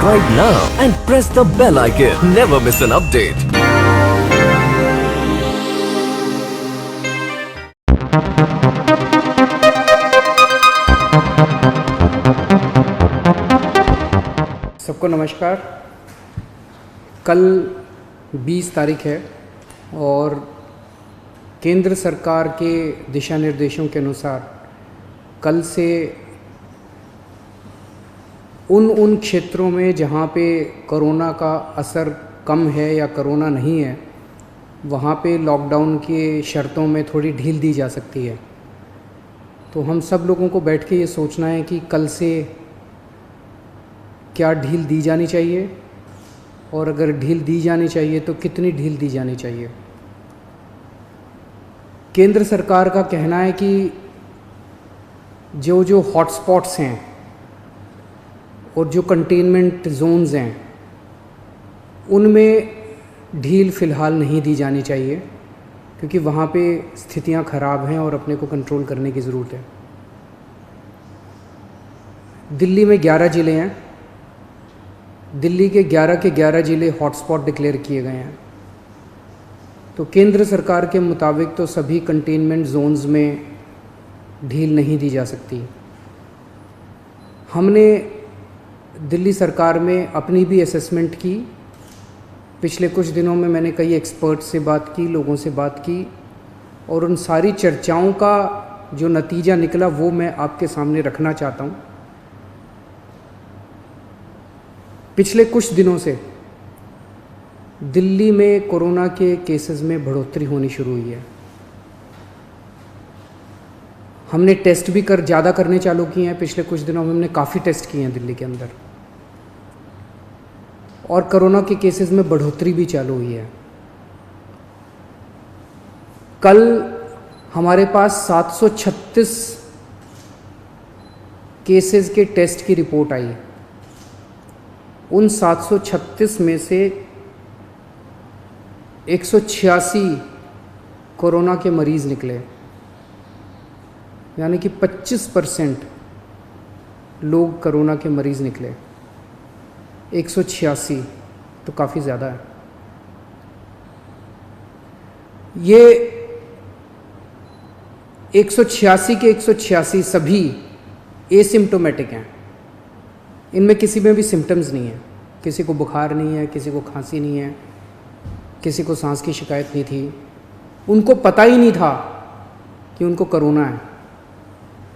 Subscribe now and press the bell icon. Never miss an update. सबको नमस्कार। कल 20 तारीख है और केंद्र सरकार के दिशा निर्देशों के अनुसार कल से उन क्षेत्रों में जहाँ पे कोरोना का असर कम है या कोरोना नहीं है, वहाँ पे लॉकडाउन के शर्तों में थोड़ी ढील दी जा सकती है। तो हम सब लोगों को बैठ के ये सोचना है कि कल से क्या ढील दी जानी चाहिए और अगर ढील दी जानी चाहिए तो कितनी ढील दी जानी चाहिए। केंद्र सरकार का कहना है कि जो हॉटस्पॉट्स हैं और जो कंटेनमेंट जोन्स हैं उनमें ढील फ़िलहाल नहीं दी जानी चाहिए, क्योंकि वहाँ पे स्थितियाँ ख़राब हैं और अपने को कंट्रोल करने की ज़रूरत है। दिल्ली में 11 ज़िले हैं। दिल्ली के 11 ज़िले हॉटस्पॉट डिक्लेयर किए गए हैं। तो केंद्र सरकार के मुताबिक तो सभी कंटेनमेंट जोन्स में ढील नहीं दी जा सकती। हमने दिल्ली सरकार में अपनी भी असेसमेंट की। पिछले कुछ दिनों में मैंने कई एक्सपर्ट्स से बात की, लोगों से बात की, और उन सारी चर्चाओं का जो नतीजा निकला वो मैं आपके सामने रखना चाहता हूँ। पिछले कुछ दिनों से दिल्ली में कोरोना के केसेस में बढ़ोतरी होनी शुरू हुई है। हमने टेस्ट भी ज़्यादा करने चालू किए हैं। पिछले कुछ दिनों में हमने काफ़ी टेस्ट किए हैं दिल्ली के अंदर, और कोरोना के केसेस में बढ़ोतरी भी चालू हुई है। कल हमारे पास 736 केसेस के टेस्ट की रिपोर्ट आई। उन 736 में से 186 कोरोना के मरीज़ निकले, यानी कि 25% लोग कोरोना के मरीज़ निकले। 186 तो काफ़ी ज़्यादा है। ये 186 के 186 सभी एसिम्प्टोमेटिक हैं। इनमें किसी में भी सिम्टम्स नहीं है। किसी को बुखार नहीं है, किसी को खांसी नहीं है, किसी को सांस की शिकायत नहीं थी। उनको पता ही नहीं था कि उनको कोरोना है।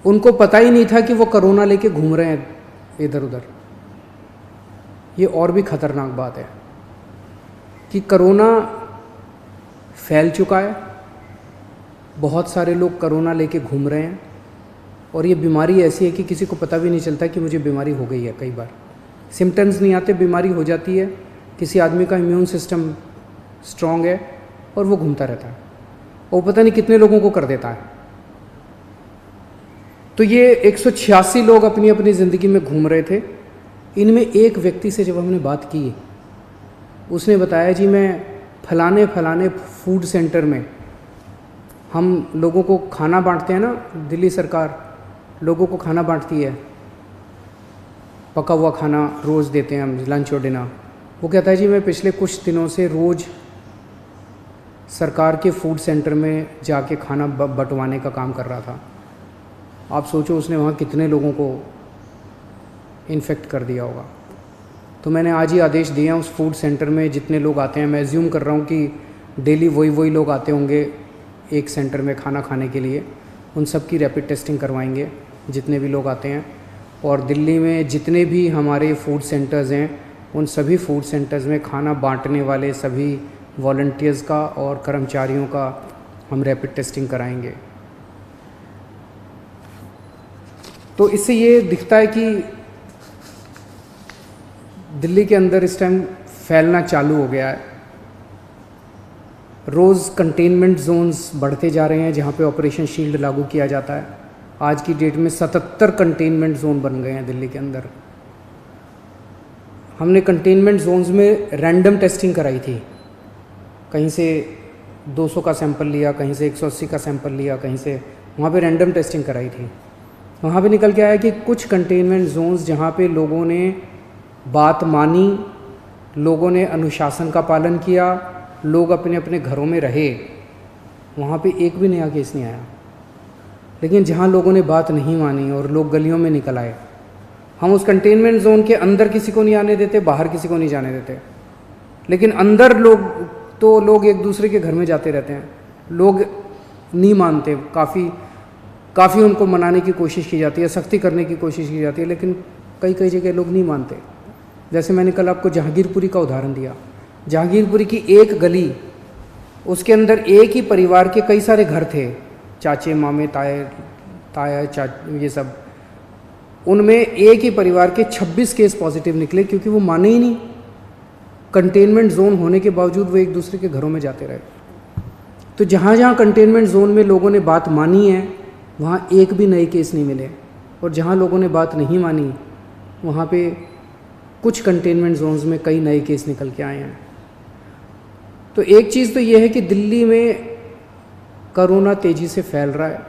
उनको पता ही नहीं था कि वो कोरोना लेके घूम रहे हैं इधर उधर। ये और भी ख़तरनाक बात है कि कोरोना फैल चुका है। बहुत सारे लोग कोरोना लेके घूम रहे हैं, और ये बीमारी ऐसी है कि किसी को पता भी नहीं चलता कि मुझे बीमारी हो गई है। कई बार सिम्टम्स नहीं आते, बीमारी हो जाती है। किसी आदमी का इम्यून सिस्टम स्ट्रॉन्ग है और वो घूमता रहता है, और पता नहीं कितने लोगों को कर देता है। तो ये 186 लोग अपनी अपनी ज़िंदगी में घूम रहे थे। इनमें एक व्यक्ति से जब हमने बात की, उसने बताया जी मैं फलाने फूड सेंटर में, हम लोगों को खाना बांटते हैं ना, दिल्ली सरकार लोगों को खाना बांटती है, पका हुआ खाना रोज़ देते हैं हम, लंच और डिनर। वो कहता है जी मैं पिछले कुछ दिनों से रोज़ सरकार के फूड सेंटर में जाके खाना बंटवाने का काम कर रहा था। आप सोचो उसने वहाँ कितने लोगों को इन्फेक्ट कर दिया होगा। तो मैंने आज ही आदेश दिए हैं उस फूड सेंटर में जितने लोग आते हैं, मैं एज्यूम कर रहा हूँ कि डेली वही लोग आते होंगे एक सेंटर में खाना खाने के लिए, उन सब की रैपिड टेस्टिंग करवाएंगे जितने भी लोग आते हैं। और दिल्ली में जितने भी हमारे फूड सेंटर्स हैं, उन सभी फूड सेंटर्स में खाना बांटने वाले सभी वॉलंटियर्स का और कर्मचारियों का हम रैपिड टेस्टिंग कराएंगे। तो इससे ये दिखता है कि दिल्ली के अंदर इस टाइम फैलना चालू हो गया है। रोज़ कंटेनमेंट जोन्स बढ़ते जा रहे हैं जहाँ पे ऑपरेशन शील्ड लागू किया जाता है। आज की डेट में 77 कंटेनमेंट जोन बन गए हैं दिल्ली के अंदर। हमने कंटेनमेंट जोन्स में रैंडम टेस्टिंग कराई थी। कहीं से 200 का सैंपल लिया, कहीं से 180 का सैंपल लिया, कहीं से, वहाँ पे रैंडम टेस्टिंग कराई थी। वहाँ पे निकल के आया कि कुछ कंटेनमेंट जोन्स जहाँ पे लोगों ने बात मानी, लोगों ने अनुशासन का पालन किया, लोग अपने अपने घरों में रहे, वहाँ पे एक भी नया केस नहीं आया। लेकिन जहाँ लोगों ने बात नहीं मानी और लोग गलियों में निकल आए, हम उस कंटेनमेंट जोन के अंदर किसी को नहीं आने देते, बाहर किसी को नहीं जाने देते, लेकिन अंदर लोग एक दूसरे के घर में जाते रहते हैं। लोग नहीं मानते, काफ़ी उनको मनाने की कोशिश की जाती है, सख्ती करने की कोशिश की जाती है, लेकिन कई जगह लोग नहीं मानते। जैसे मैंने कल आपको जहांगीरपुरी का उदाहरण दिया, जहांगीरपुरी की एक गली, उसके अंदर एक ही परिवार के कई सारे घर थे, चाचे मामे ताया ये सब, उनमें एक ही परिवार के 26 केस पॉजिटिव निकले, क्योंकि वो माने ही नहीं। कंटेनमेंट जोन होने के बावजूद वो एक दूसरे के घरों में जाते रहे। तो जहाँ जहाँ कंटेनमेंट जोन में लोगों ने बात मानी है, वहाँ एक भी नए केस नहीं मिले, और जहाँ लोगों ने बात नहीं मानी, वहाँ पे कुछ कंटेनमेंट जोन्स में कई नए केस निकल के आए हैं। तो एक चीज़ तो ये है कि दिल्ली में कोरोना तेज़ी से फैल रहा है,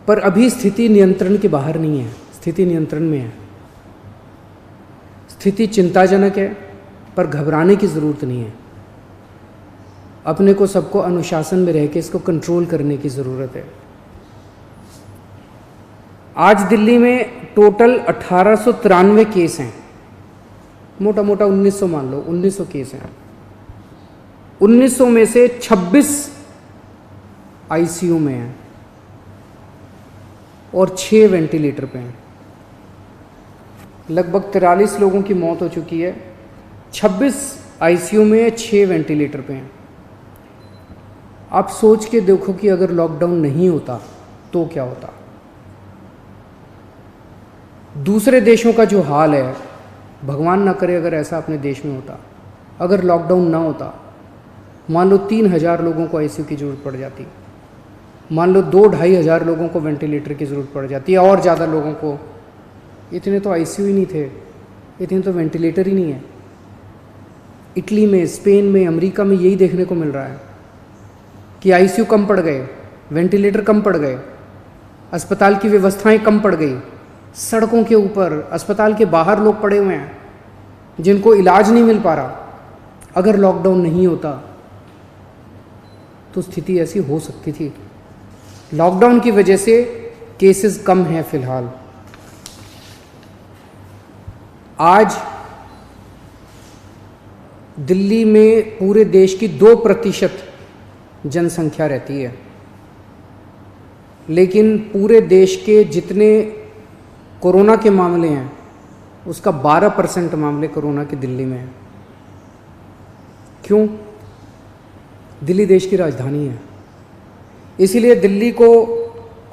पर अभी स्थिति नियंत्रण के बाहर नहीं है, स्थिति नियंत्रण में है। स्थिति चिंताजनक है, पर घबराने की ज़रूरत नहीं है। अपने को सबको अनुशासन में रह के इसको कंट्रोल करने की ज़रूरत है। आज दिल्ली में टोटल 1893 केस हैं, मोटा मोटा 1900 मान लो, 1900 केस हैं। 1900 में से 26 आईसीयू में हैं और 6 वेंटिलेटर पे हैं। लगभग 43 लोगों की मौत हो चुकी है, 26 आईसीयू में है, 6 वेंटिलेटर पे हैं। आप सोच के देखो कि अगर लॉकडाउन नहीं होता तो क्या होता। दूसरे देशों का जो हाल है, भगवान ना करे अगर ऐसा अपने देश में होता, अगर लॉकडाउन ना होता, मान लो 3000 लोगों को आईसीयू की ज़रूरत पड़ जाती, मान लो 2-2.5 हज़ार लोगों को वेंटिलेटर की ज़रूरत पड़ जाती है, और ज़्यादा लोगों को। इतने तो आईसीयू ही नहीं थे, इतने तो वेंटिलेटर ही नहीं है। इटली में, स्पेन में, अमेरिका में यही देखने को मिल रहा है कि आईसीयू कम पड़ गए, वेंटिलेटर कम पड़ गए, अस्पताल की व्यवस्थाएं कम पड़ गई। सड़कों के ऊपर, अस्पताल के बाहर लोग पड़े हुए हैं जिनको इलाज नहीं मिल पा रहा। अगर लॉकडाउन नहीं होता तो स्थिति ऐसी हो सकती थी। लॉकडाउन की वजह से केसेस कम हैं फिलहाल। आज दिल्ली में पूरे देश की 2% जनसंख्या रहती है, लेकिन पूरे देश के जितने कोरोना के मामले हैं उसका 12% मामले कोरोना के दिल्ली में हैं। क्यों? दिल्ली देश की राजधानी है, इसीलिए दिल्ली को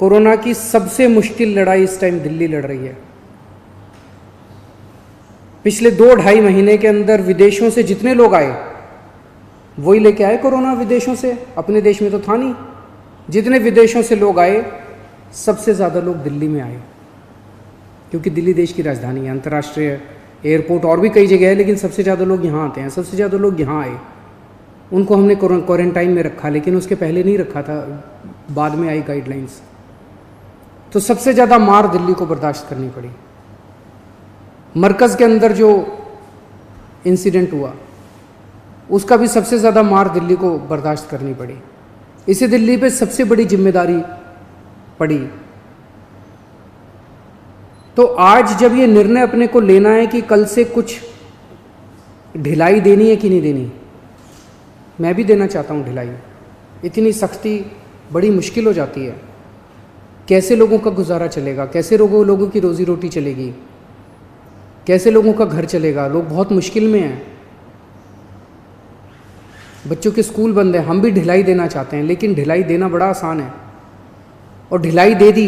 कोरोना की सबसे मुश्किल लड़ाई इस टाइम दिल्ली लड़ रही है। पिछले 2-2.5 महीने के अंदर विदेशों से जितने लोग आए वही लेके आए कोरोना विदेशों से, अपने देश में तो था नहीं। जितने विदेशों से लोग आए, सबसे ज़्यादा लोग दिल्ली में आए, क्योंकि दिल्ली देश की राजधानी है, अंतर्राष्ट्रीय एयरपोर्ट और भी कई जगह है, लेकिन सबसे ज़्यादा लोग यहाँ आते हैं। सबसे ज़्यादा लोग यहाँ आए, उनको हमने क्वारंटाइन में रखा, लेकिन उसके पहले नहीं रखा था, बाद में आई गाइडलाइंस। तो सबसे ज़्यादा मार दिल्ली को बर्दाश्त करनी पड़ी। मरकज़ के अंदर जो इंसिडेंट हुआ उसका भी सबसे ज़्यादा मार दिल्ली को बर्दाश्त करनी पड़ी। इसे दिल्ली पे सबसे बड़ी जिम्मेदारी पड़ी। तो आज जब ये निर्णय अपने को लेना है कि कल से कुछ ढिलाई देनी है कि नहीं देनी, मैं भी देना चाहता हूँ ढिलाई। इतनी सख्ती बड़ी मुश्किल हो जाती है। कैसे लोगों का गुजारा चलेगा, कैसे लोगों की रोज़ी रोटी चलेगी, कैसे लोगों का घर चलेगा। लोग बहुत मुश्किल में हैं, बच्चों के स्कूल बंद हैं। हम भी ढिलाई देना चाहते हैं, लेकिन ढिलाई देना बड़ा आसान है, और ढिलाई दे दी